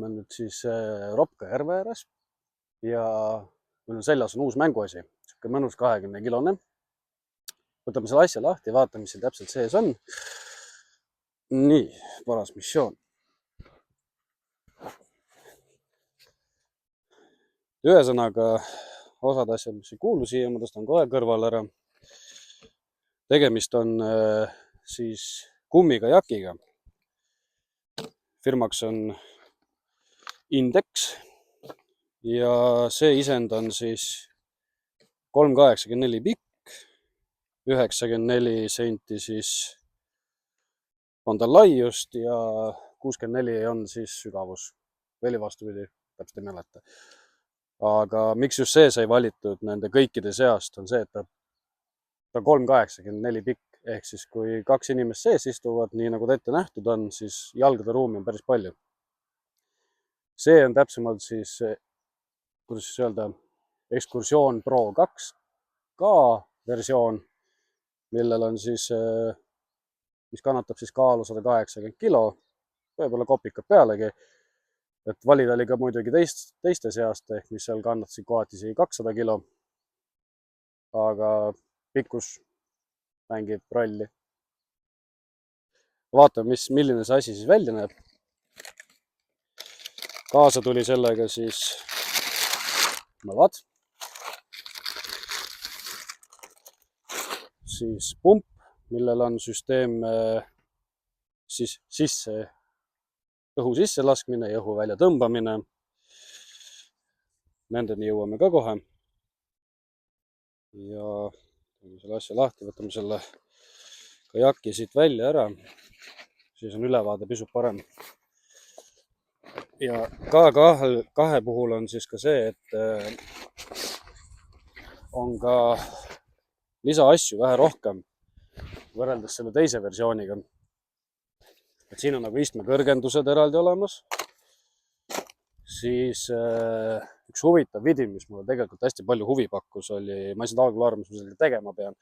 oleme nüüd siis Ropka järve ääres ja meil on seljas uus mänguasi, siuke mõnus 20-kilone. Võtame selle asja lahti ja vaatame, mis siin täpselt sees on. Nii, paras missioon. Ühesõnaga, osad asjad, mis ei kuulu siia, ma tõstan kohe kõrval ära. Tegemist on siis kummiga jakiga. Firmaks on Index ja see isend on siis 3,84 pikk, 94 senti siis on ta laiust ja 64 on siis sügavus. Veli vastupidi, täpselt ei mäleta. Aga miks just see sai valitud nende kõikide seast on see, et ta 3,84 pikk, ehk siis kui 2 inimest sees istuvad, nii nagu ta ette nähtud on, siis jalgade ruumi on päris palju. See on täpsemalt siis, kuidas siis öelda, Excursion Pro 2K versioon, millel on siis, mis kannatab siis kaalu 180 kilo, võib-olla kopikad pealegi. Et valida oli ka muidugi teiste seast, ehk mis seal kannatasid kohati isegi 200 kilo. Aga pikkus mängib rolli. Vaatame, milline see asi siis välja näeb. Kaasa tuli sellega siis mõlvad. Siis pump, millel on süsteem siis õhu sisse laskmine ja õhu välja tõmbamine. Nendeni jõuame ka kohe. Ja selle asja lahti, võtame selle kajaki siit välja ära. Siis on ülevaade pisut parem. Ja kahe puhul on siis ka see, et on ka lisaasju vähe rohkem võrreldes selle teise versiooniga. Et siin on nagu istmekõrgendused eraldi olemas. Siis üks huvitav vidin, mis mulle tegelikult hästi palju huvi pakkus, oli, ma ei saanud algul aru, mis ma sellega tegema pean.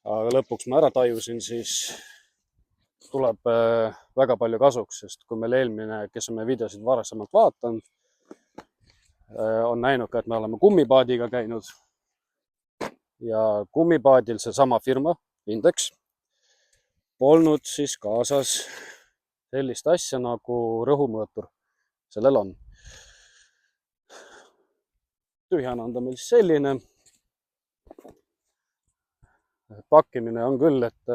Aga lõpuks ma ära tajusin, siis tuleb väga palju kasuks, sest kui meil eelmine, kes on meie videosid varasemalt vaatanud, on näinud ka, et me oleme kummipaadiga käinud. Ja kummipaadil seesama firma, Index, polnud siis kaasas sellist asja nagu rõhumõõtur. Sellel on. Tühjana on ta meil selline. Pakkimine on küll, et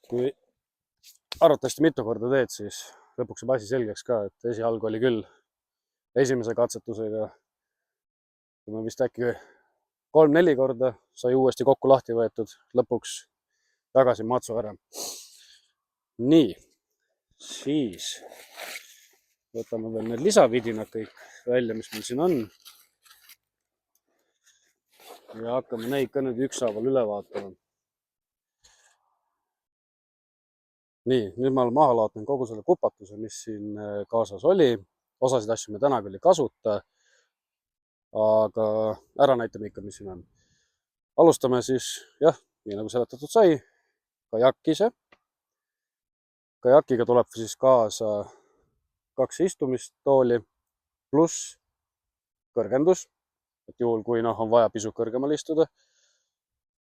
kui arvatavasti mitu korda teed, siis lõpuks saab asi selgeks ka, et esialgu oli küll esimese katsetusega, kui me vist äkki 3-4 korda sai uuesti kokku lahti võetud, lõpuks tagasi matsu ära. Nii, siis võtame veel need lisavidinad kõik välja, mis meil siin on. Ja hakkame neid ka nüüd ükshaaval üle vaatama. Nii, nüüd ma olen maha laotnud kogu selle kupatuse, mis siin kaasas oli. Osasid asju me täna küll ei kasuta, aga ära näitame ikka, mis siin on. Alustame siis, jah, nii nagu seletatud sai, kajakise. Kajakiga tuleb siis kaasa 2 istumistooli pluss kõrgendus, et juhul kui on vaja pisut kõrgemal istuda.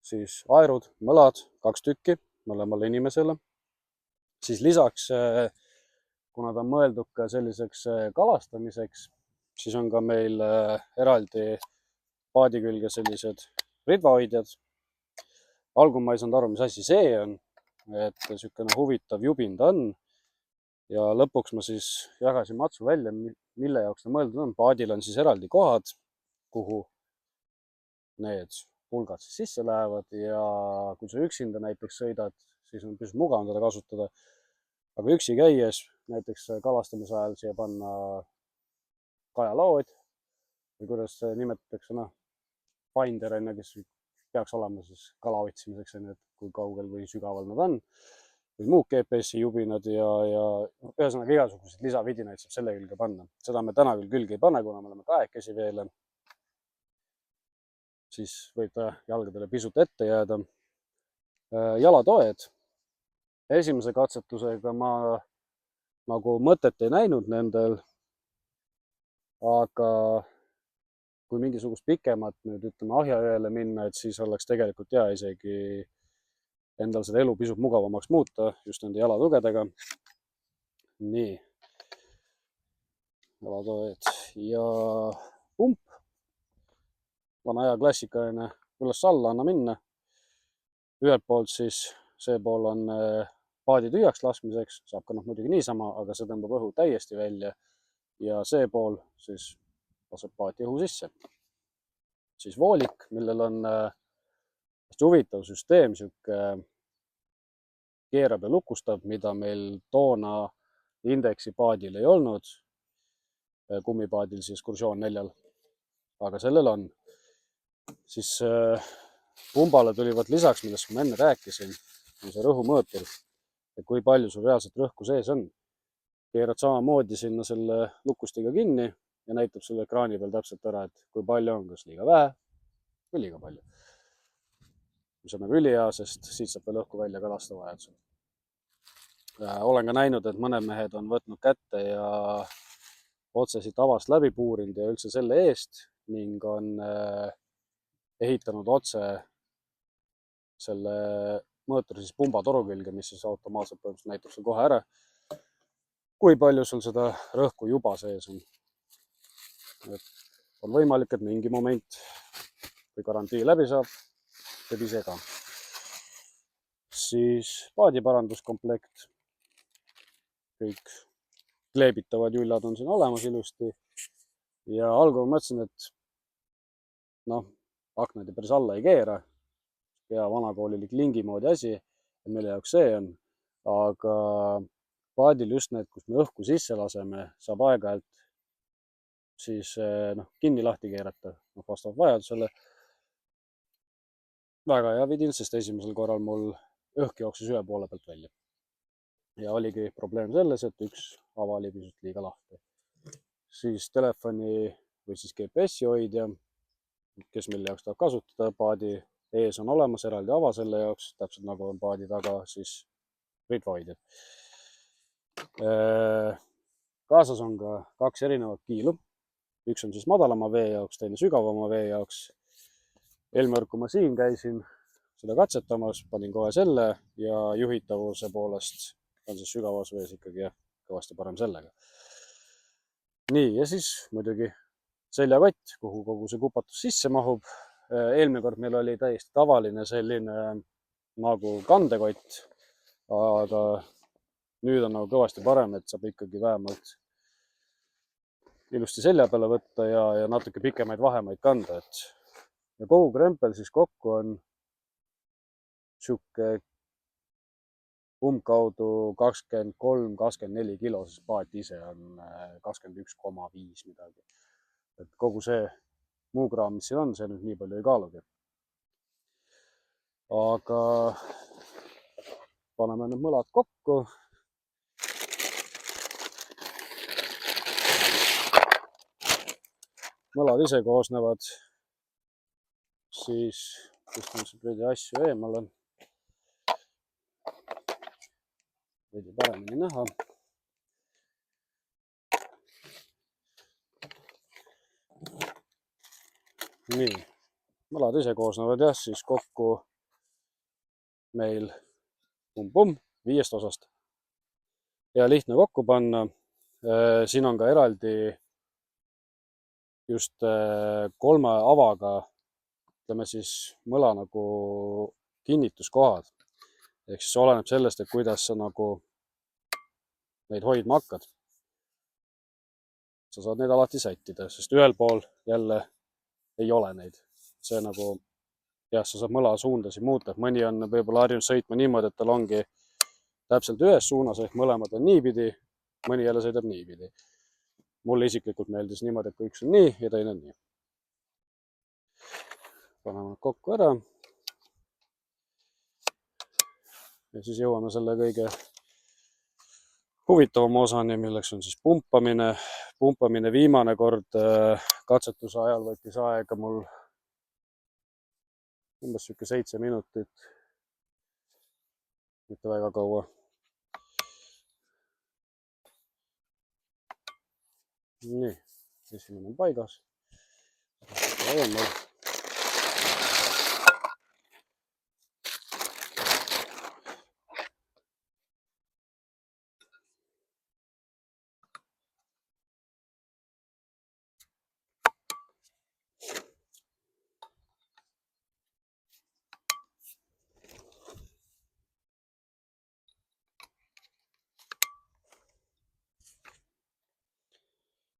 Siis aerud, mõlad, 2 tükki mõlemale inimesele. Siis lisaks, kuna ta on mõeldud ka selliseks kalastamiseks, siis on ka meil eraldi paadi külge sellised ridvahoidjad. Algul ma ei saanud aru, mis asi see on, et niisugune huvitav jubind on. Ja lõpuks ma siis jagasin matsu välja, mille jaoks ta mõeldud on. Paadil on siis eraldi kohad, kuhu need pulgad siis sisse lähevad ja kui sa üksinda näiteks sõidad, siis on pisut mugavam teda kasutada. Aga üksi käies, näiteks kalastamise ajal siia panna kajalood või kuidas nimetatakse, finder, kes peaks olema siis kala otsimiseks, et kui kaugel või sügaval nad on. Või muud GPS-i jubinad ja ühesõnaga igasugused lisavidinaid saab selle külge panna. Seda me täna küll külge ei pane, kuna me oleme kahekesi veel. Siis võib ta jalgadele pisut ette jääda. Jalatoed. Esimese katsetusega ma nagu mõtet ei näinud nendel, aga kui mingisugust pikemat nüüd ütleme ahjaööle minna, et siis oleks tegelikult hea isegi endal seda elu pisut mugavamaks muuta just nende jalatugedega. nii, jalatoed ja pump, vana hea klassikaline üles-alla, anna minna. ühelt poolt siis see pool on paadi tühjaks laskmiseks, saab ka muidugi niisama, aga see tõmbab õhu täiesti välja. ja see pool siis laseb paati õhu sisse. siis voolik, millel on hästi huvitav süsteem, sihuke keerab ja lukustab, mida meil toona indeksi paadil ei olnud. kummipaadil siis Excursion 4, aga sellel on. siis pumbale tulivad lisaks, millest ma enne rääkisin, on see rõhumõõtur ja kui palju sul reaalselt rõhku sees on. keerad samamoodi sinna selle lukustiga kinni ja näitab sulle ekraani peal täpselt ära, et kui palju on, kas liiga vähe või liiga palju. mis on ülihea, sest siit saab veel õhku välja ka lasta vajadusel. olen ka näinud, et mõned mehed on võtnud kätte ja otse siit avast läbi puurinud ja üldse selle eest ning on ehitanud otse selle mõõturi siis pumbatoru külge, mis siis automaatselt põhimõtteliselt näitab sul kohe ära, kui palju sul seda rõhku juba sees on. et on võimalik, et mingi moment, kui garantii läbi saab, teeb ise ka. siis paadiparanduskomplekt, kõik kleebitavad jullad on siin olemas ilusti ja algul mõtlesin, et noh, aknad ju päris alla ei keera, hea vanakoolilik lingi moodi asi, et mille jaoks see on, aga paadil just need, kus me õhku sisse laseme, saab aeg-ajalt siis kinni lahti keerata, vastavalt vajadusele. väga hea vidin, sest esimesel korral mul õhk jooksis ühe poole pealt välja. ja oligi probleem selles, et üks ava oli pisut liiga lahti. siis telefoni või siis GPS-i hoidja, kes mille jaoks tahab kasutada, paadi ees on olemas eraldi ava selle jaoks, täpselt nagu on paadi taga siis ritvahoidjad. kaasas on ka 2 erinevat kiilu. üks on siis madalama vee jaoks, teine sügavama vee jaoks. eelmine kord, kui ma siin käisin seda katsetamas, panin kohe selle ja juhitavuse poolest on siis sügavas vees ikkagi kõvasti parem sellega. nii, ja siis muidugi seljakott, kuhu kogu see kupatus sisse mahub. eelmine kord meil oli täiesti tavaline selline nagu kandekott, aga nüüd on nagu kõvasti parem, et saab ikkagi vähemalt ilusti selja peale võtta ja natuke pikemaid vahemaid kanda, et ja kogu krempel siis kokku on sihuke umbkaudu 23-24 kilo, siis paat ise on 21,5 midagi. et kogu see muu kraam, mis siin on, see nüüd nii palju ei kaalugi. aga paneme need mõlad kokku. mõlad ise koosnevad siis, kus on siin veidi asju eemale, veidi paremini näha. nii, mõlad ise koosnevad jah, siis kokku meil 5 osast. ja lihtne kokku panna. siin on ka eraldi just 3 avaga, ütleme siis mõla nagu kinnituskohad. ehk siis oleneb sellest, et kuidas sa nagu neid hoidma hakkad. sa saad neid alati sättida, sest ühel pool jälle ei ole neid. see nagu, jah, sa saad mõla suundasid muuta, et mõni on võib-olla harjunud sõitma niimoodi, et tal ongi täpselt ühes suunas ehk mõlemad on niipidi, mõni jälle sõidab niipidi. mulle isiklikult meeldis niimoodi, et kui üks on nii ja teine on nii. paneme nad kokku ära. ja siis jõuame selle kõige huvitavama osani, milleks on siis pumpamine. pumpamine viimane kord katsetuse ajal võttis aega mul umbes 7 minutit. mitte väga kaua. nii, esimene on paigas.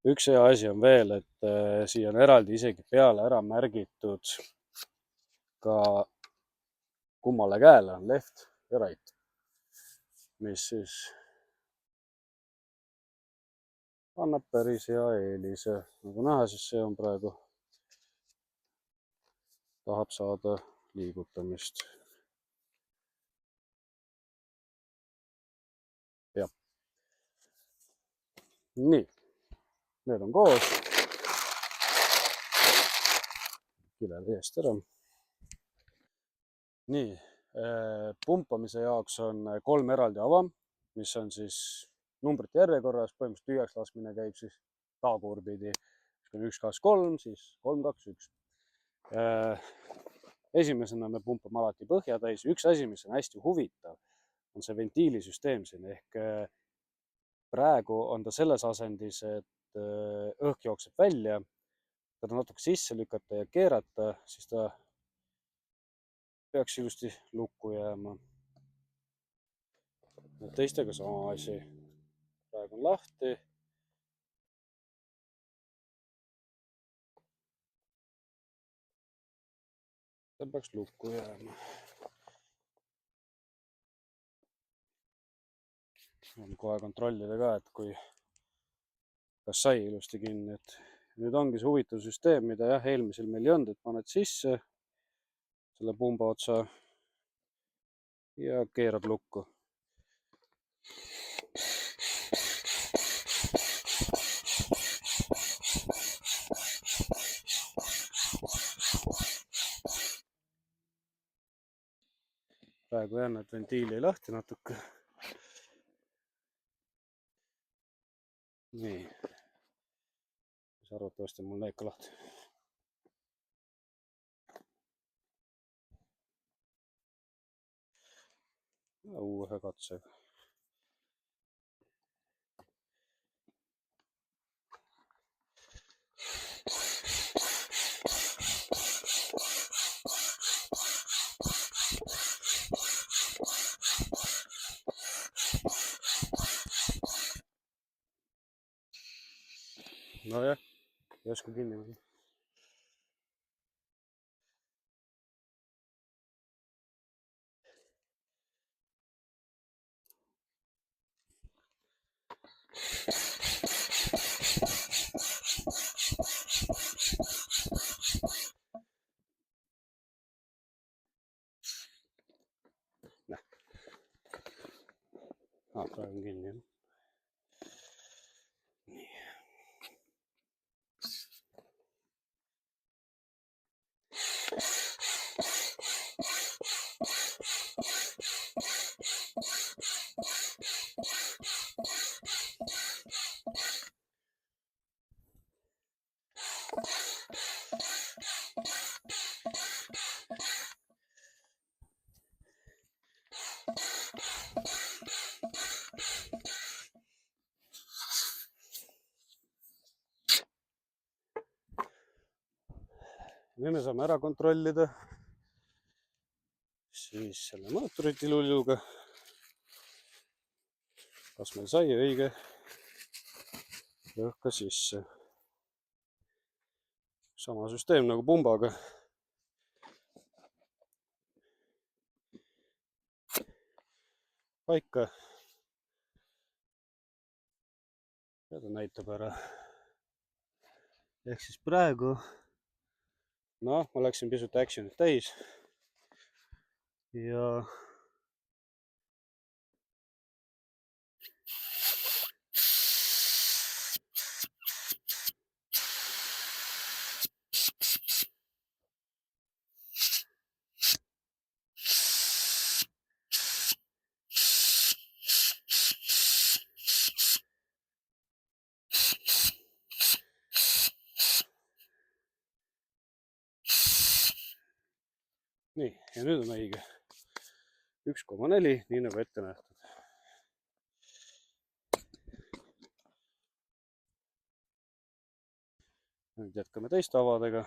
Üks hea asi on veel, et siia on eraldi isegi peale ära märgitud ka kummale käele on left ja right, mis siis annab päris hea eelise. Nagu näha, siis see on praegu, tahab saada liigutamist. Jah. Nii, need on koos. Kiled eest ära. Nii, pumpamise jaoks on 3 eraldi ava, mis on siis numbrite järjekorras, põhimõtteliselt tühjaks laskmine käib siis tagurpidi. Kui on 1, 2, 3, siis 3, 2, 1. Esimesena me pumpame alati põhja täis. Üks asi, mis on hästi huvitav, on see ventiilisüsteem siin. Ehk praegu on ta selles asendis, et õhk jookseb välja, teda natuke sisse lükata ja keerata, siis ta peaks ilusti lukku jääma. Teistega sama asi. Praegu on lahti. Ta peaks lukku jääma. On kohe kontrollida ka, et kas sai ilusti kinni. Et nüüd ongi see huvitav süsteem, mida jah, eelmisel meil ei olnud, et paned sisse selle pumba otsa ja keerad lukku. Praegu jään, et ventiili lahti natuke. Nii. Arvatavasti on mul need ka lahti. Uue katsega. Nojah, ei oska kinni panna. Praegu on kinni. Nii. Nüüd me saame ära kontrollida siis selle mootoritiluliluga, kas meil sai õige õhka sisse. Sama süsteem nagu pumbaga. Paika. Ja ta näitab ära. Ehk siis praegu ma läksin pisut actionit täis ja nii, ja nüüd on õige 1,4, nii nagu ette nähtud. Nüüd jätkame teiste avadega.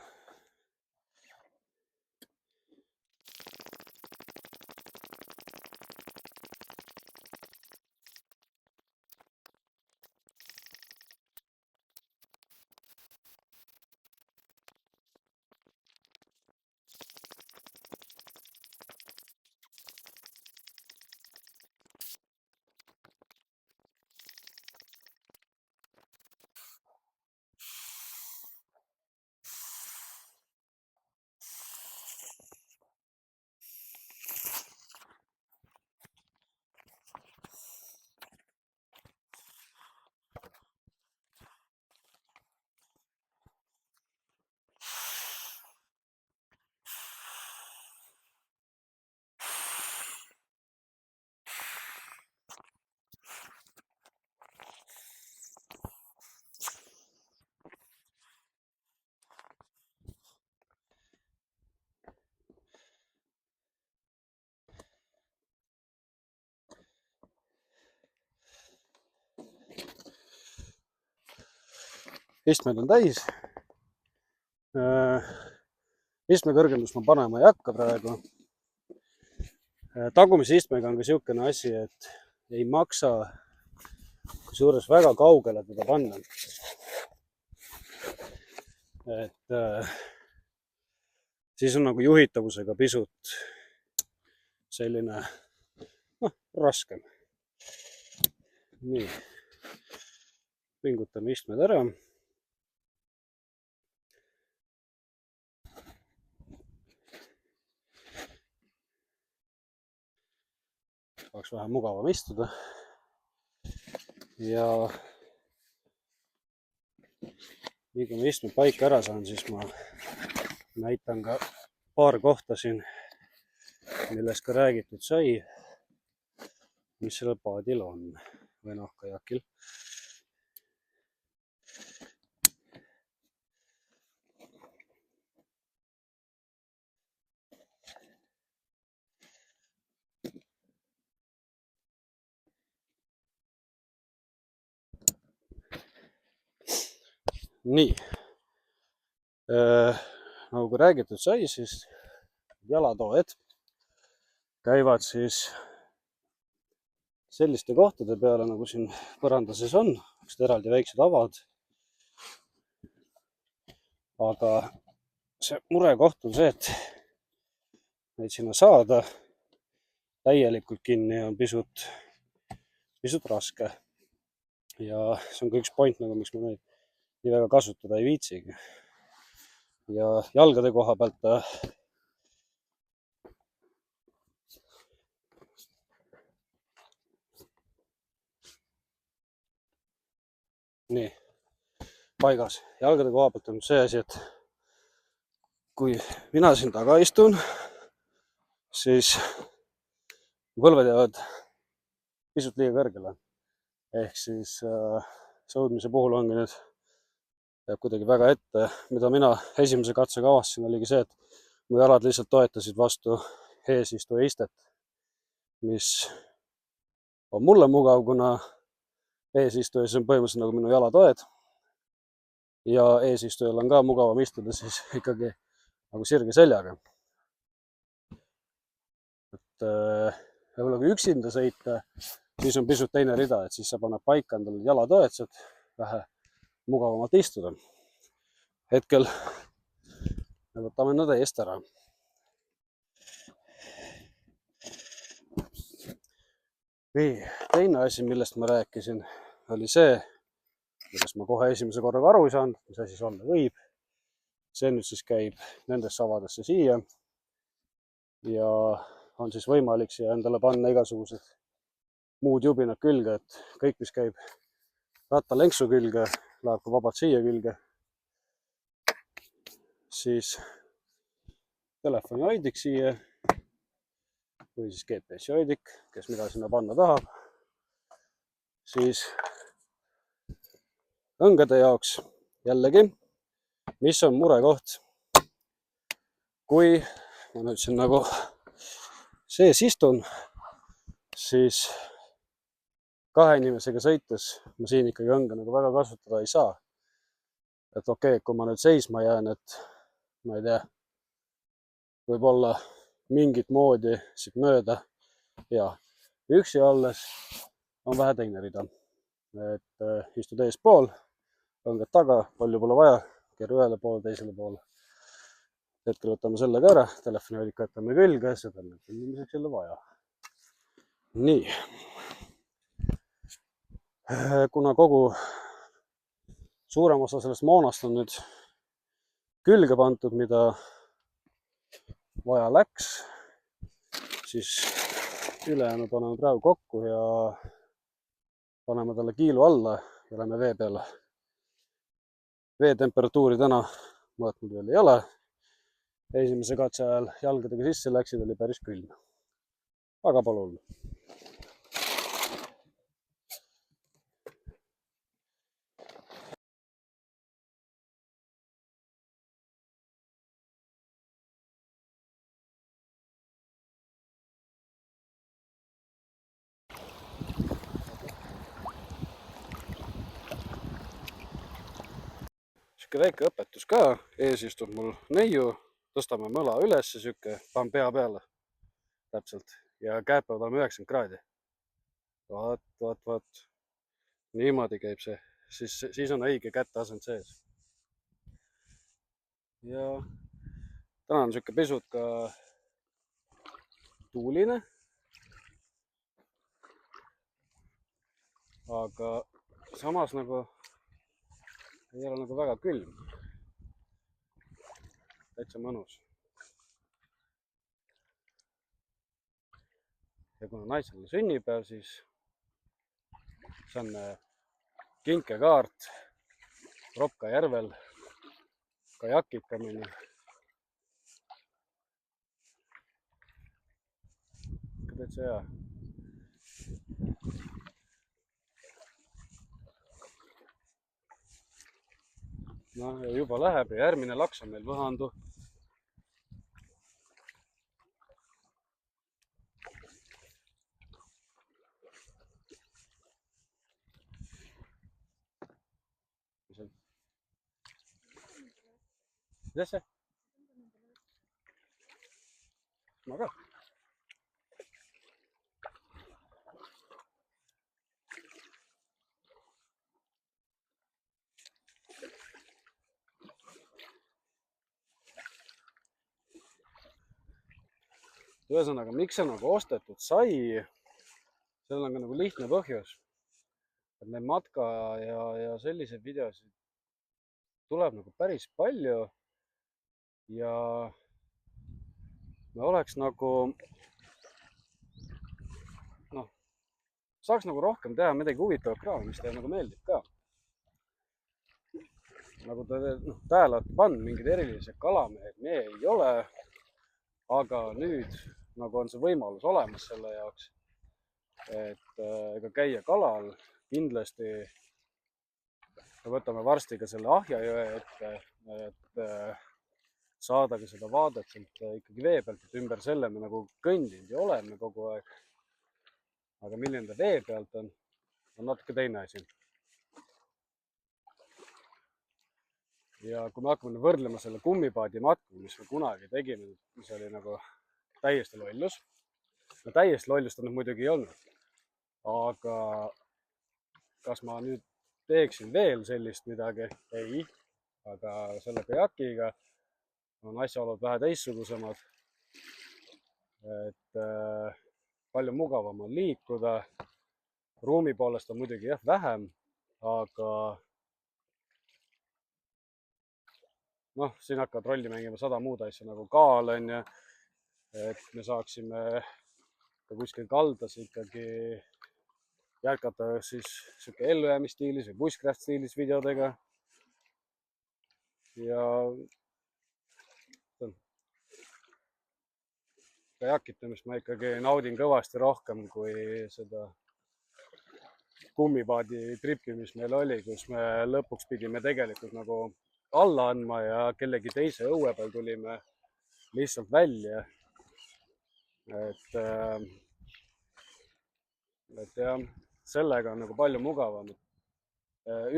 Istmed on täis. Istme kõrgendust ma panema ei hakka praegu. Tagumise istmega on ka niisugune asi, et ei maksa kusjuures väga kaugele teda panna. Et siis on nagu juhitavusega pisut selline raskem. Nii, pingutame istmed ära. Oleks vähe mugavam istuda. Ja nii kui ma istmed paika ära saan, siis ma näitan ka paar kohta siin, millest ka räägitud sai, mis sellel paadil on või kajakil. Nii, nagu ka räägitud sai, siis jalatoed käivad siis selliste kohtade peale, nagu siin põrandases on, eraldi väiksed avad. Aga see murekoht on see, et neid sinna saada täielikult kinni on pisut raske. Ja see on ka üks point, nagu miks ma neid nii väga kasutada ei viitsigi. Ja jalgade koha pealt nii, paigas. Jalgade koha pealt on see asi, et kui mina siin taga istun, siis põlved jäävad pisut liiga kõrgele. Ehk siis sõudmise puhul ongi nüüd jääb kuidagi väga ette. Mida mina esimese katsega avastasin, oligi see, et mu jalad lihtsalt toetasid vastu eesistuja istet, mis on mulle mugav, kuna eesistujas on põhimõtteliselt nagu minu jalatoed ja eesistujal on ka mugavam istuda siis ikkagi nagu sirge seljaga. Et võib-olla kui üksinda sõita, siis on pisut teine rida, et siis sa paned paika endale jalatoed, saad vähe mugavamalt istuda. Hetkel me võtame nad eest ära. Nii, teine asi, millest ma rääkisin, oli see, millest ma kohe esimese korraga aru ei saanud, mis asi see olla võib. See nüüd siis käib nendesse avadesse siia ja on siis võimalik siia endale panna igasugused muud jubinad külge, et kõik, mis käib rattalenksu külge, läheb ka vabalt siia külge. Siis telefoni hoidik siia või siis GPS hoidik, kes mida sinna panna tahab. Siis õngede jaoks jällegi, mis on murekoht. Kui ma nüüd siin nagu sees istun, siis 2 inimesega sõites ma siin ikkagi õnge nagu väga kasutada ei saa. Et okei, kui ma nüüd seisma jään, et ma ei tea, võib-olla mingit moodi siit mööda ja üksi olles on vähe teine rida. Et istud eespool, õnged taga, palju pole vaja, keera ühele poole, teisele poole. Hetkel võtame selle ka ära, telefonihoidik võtame külge, seda on inimeseks jälle vaja. Nii. Kuna kogu suurem osa sellest moonast on nüüd külge pandud, mida vaja läks, siis ülejäänu paneme praegu kokku ja paneme talle kiilu alla ja lähme vee peale. Vee temperatuuri täna mõõtnud veel ei ole. Esimese katse ajal jalgadega sisse läksid, oli päris külm. Aga pole hullu. Siuke väike õpetus ka, ees istub mul neiu, tõstame mõla üles, siuke, panen pea peale täpselt ja käed peavad olema 90 kraadi. Vaat. Niimoodi käib see, siis on õige käteasend sees. Ja täna on siuke pisut ka tuuline, aga samas nagu ei ole nagu väga külm. Täitsa mõnus. Ja kuna naisel on sünnipäev, siis see on kinkekaart Ropka järvel kajakikamine. Täitsa hea. No ja juba läheb ja järgmine laks on meil Võhandu. Kuidas see? Ma ka. Ühesõnaga, miks see nagu ostetud sai? Sellel on ka nagu lihtne põhjus. Et neid matka ja selliseid videosid tuleb nagu päris palju. Ja me oleks nagu, saaks nagu rohkem teha midagi huvitavat kraami, mis teile nagu meeldib ka. Nagu te tähele olete pannud, mingid erilised kalamehed me ei ole. Aga nüüd nagu on see võimalus olemas selle jaoks, et ega käia kalal. Kindlasti me võtame varsti ka selle Ahjajõe ette, et saada ka seda vaadet sealt ikkagi vee pealt, et ümber selle me nagu kõndinud ja oleme kogu aeg. Aga milline ta vee pealt on natuke teine asi. Ja kui me hakkame võrdlema selle kummipaadi matku, mis me kunagi tegime, mis oli nagu täiesti lollus. No täiesti lollust on muidugi ei olnud. Aga kas ma nüüd teeksin veel sellist midagi? Ei. Aga selle kajakiga on asjaolud vähe teistsugusemad. Et palju mugavam on liikuda. Ruumi poolest on muidugi jah vähem, aga siin hakkavad rolli mängima 100 muud asja nagu kaal on ja et me saaksime ka kuskil kaldas ikkagi jätkata siis siuke ellujäämistiilis või bushcraft stiilis videodega. Ja kajakitamist ma ikkagi naudin kõvasti rohkem kui seda kummipaadi tripi, mis meil oli, kus me lõpuks pidime tegelikult nagu alla andma ja kellegi teise õue peal tulime lihtsalt välja. Et jah, sellega on nagu palju mugavam.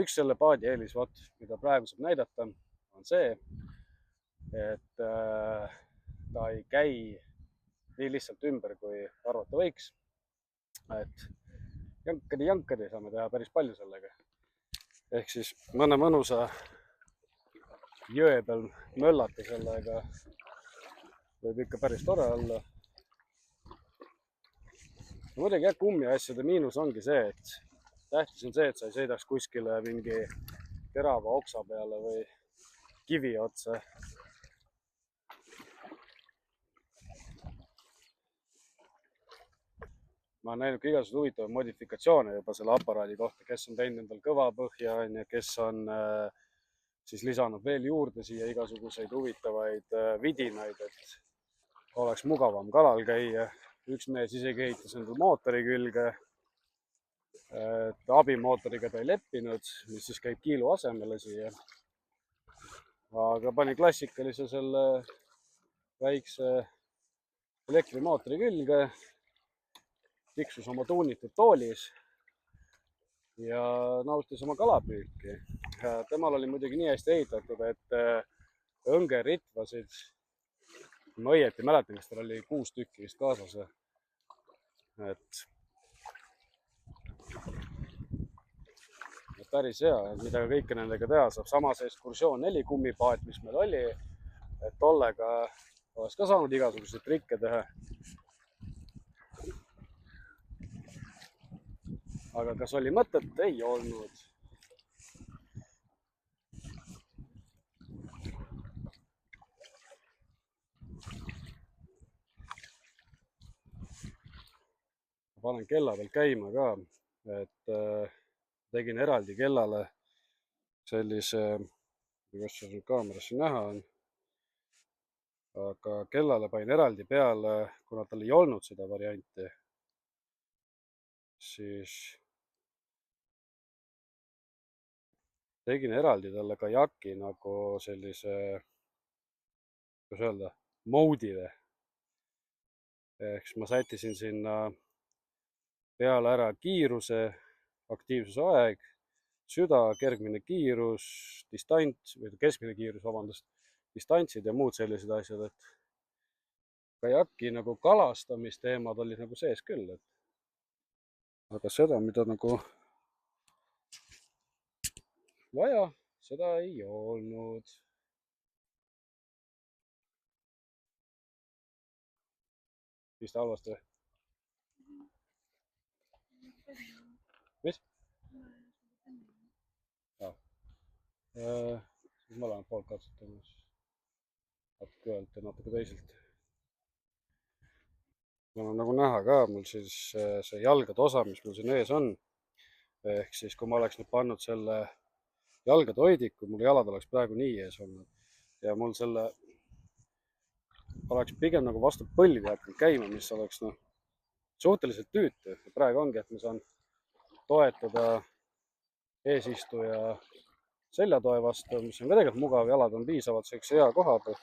Üks selle paadi eelis, mida praegu saab näidata, on see, et ta ei käi nii lihtsalt ümber, kui arvata võiks. Et jankadi saame teha päris palju sellega. Ehk siis mõne mõnusa jõe peal möllata sellega võib ikka päris tore olla. Muidugi jah, kummiasjade miinus ongi see, et tähtis on see, et sa ei sõidaks kuskile mingi terava oksa peale või kivi otsa. Ma olen näinud ka igasuguseid huvitavaid modifikatsioone juba selle aparaadi kohta, kes on teinud endal kõva põhja, kes on siis lisanud veel juurde siia igasuguseid huvitavaid vidinaid, et oleks mugavam kalal käia. Üks mees isegi ehitas endal mootori külge, et abimootoriga ta ei leppinud, mis siis käib kiilu asemele siia. Aga pani klassikalise selle väikse elektrimootori külge, tiksus oma tuunitud toolis ja nautis oma kalapüüki. Temal oli muidugi nii hästi ehitatud, et õngeritvasid, ma õieti mäletan, kas tal oli 6 tükki vist kaasas. Et päris hea, mida kõike nendega teha saab. Sama see Excursion 4 kummipaat, mis meil oli, et tollega oleks ka saanud igasuguseid trikke teha. Aga kas oli mõtet? Ei olnud. Panen kella peal käima ka, et tegin eraldi kellale sellise, kas see kaamerasse näha on, aga kellale panin eraldi peale, kuna tal ei olnud seda varianti, siis tegin eraldi talle kajaki nagu sellise, kuidas öelda, mode'ile. Ehk siis ma sättisin sinna peale ära kiiruse, aktiivsuse aeg, süda, kergmine kiirus, distants või keskmine kiirus, vabandust, distantsid ja muud sellised asjad, et kajaki nagu kalastamisteemad olid nagu sees küll, et aga seda, mida nagu vaja, seda ei olnud. Vist halvasti või? Mis? Siis mõlemad poolt katsutamas. Natuke ühelt ja natuke teiselt. Nagu näha ka, mul siis see jalgade osa, mis mul siin ees on, ehk siis kui ma oleks nüüd pannud selle jalgade hoidiku, mul jalad oleks praegu nii ees olnud ja mul selle oleks pigem nagu vastu põlvi hakanud käima, mis oleks suhteliselt tüütu. Praegu ongi, et ma saan toetada eesistuja seljatoe vastu, mis on ka tegelikult mugav, jalad on piisavalt sellise hea koha peal.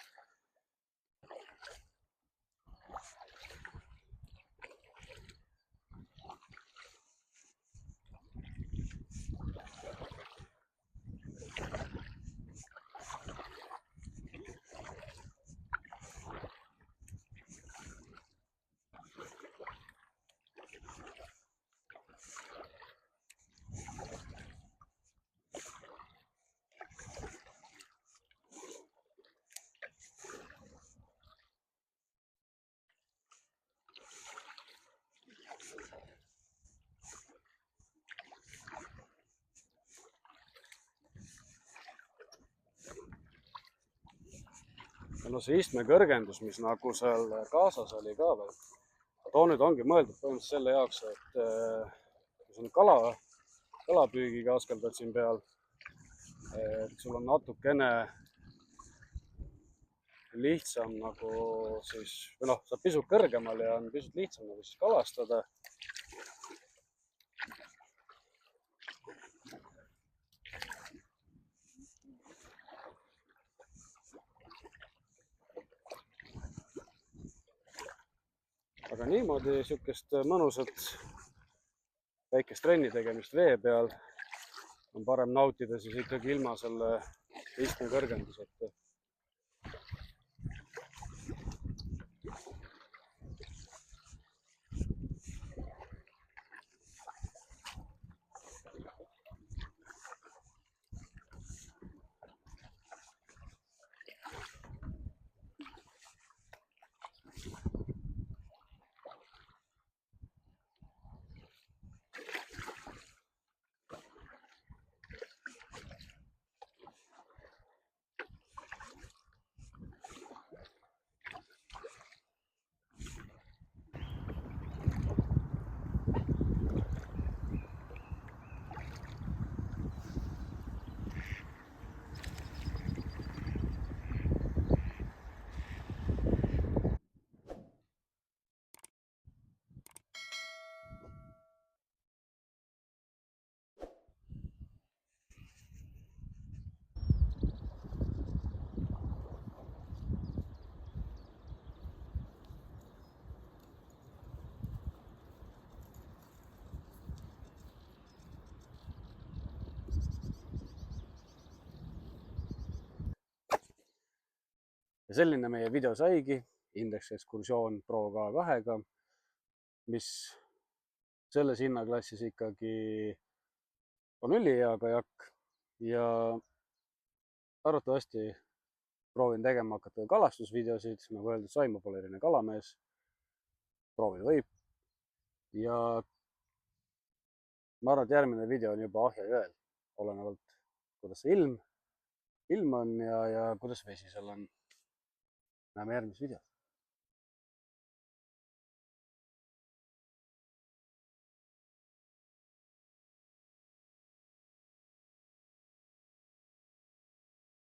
No see istme kõrgendus, mis nagu seal kaasas oli ka veel, too nüüd ongi mõeldud põhimõtteliselt selle jaoks, et kui sa kalapüügiga askeldad siin peal, et sul on natukene lihtsam nagu siis, või saab pisut kõrgemal ja on pisut lihtsam nagu siis kalastada. aga niimoodi sihukest mõnusat väikest trenni tegemist vee peal on parem nautida siis ikkagi ilma selle istmekõrgenduseta. Ja selline meie video saigi, Index ekskursioon Pro K2-ga, mis selles hinnaklassis ikkagi on ülihea kajak ja arvatavasti proovin tegema hakata kalastusvideosid, nagu öeldud, sai, ma pole eriline kalamees, proovida võib. Ja ma arvan, et järgmine video on juba Ahja jõel, olenevalt kuidas see ilm on ja kuidas vesi seal on. Näeme järgmises videos.